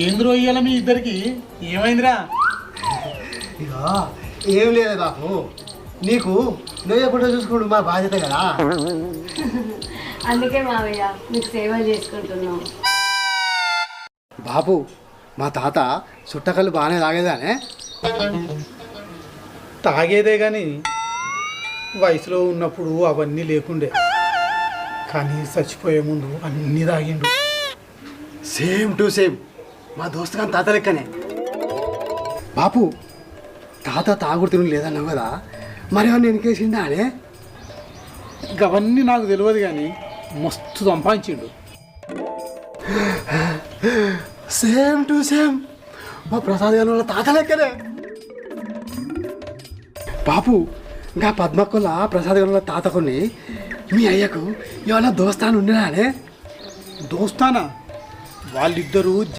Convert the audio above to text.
ఏంద్రో ఇయ్యాల మీ ఇద్దరికి ఏమైందిరా? ఇక ఏం లేదు బాపు, నీకు నువ్వు ఎప్పుడో చూసుకోండు మా బాధ్యత కదా. అందుకే మావయ్య మీకు సేవ చేసుకుంటున్నాం. బాపు, మా తాత చుట్టకళ్ళు బాగానే తాగేదానే. తాగేదే కానీ వయసులో ఉన్నప్పుడు అవన్నీ లేకుండే, కానీ చచ్చిపోయే ముందు అన్నీ తాగిండు. సేమ్ టు సేమ్ మా దోస్తు కానీ తాత లెక్కనే. బాపు, తాత తాగుడు తిరుగు లేదన్నావు కదా, మరి ఎవరిని ఎనికేసిందా అనే? అవన్నీ నాకు తెలియదు కానీ మస్తు సంపాదించిండు. సేమ్ టు సేమ్ మా ప్రసాద్ గారి వాళ్ళ తాత లెక్కనే. బాపు, ఇంకా పద్మక్కుల ప్రసాద్ గారి వాళ్ళ తాత కొన్ని మీ అయ్యకు ఇవాళ దోస్తాను ఉండేనా అనే? దోస్తానా? వాళ్ళిద్దరూ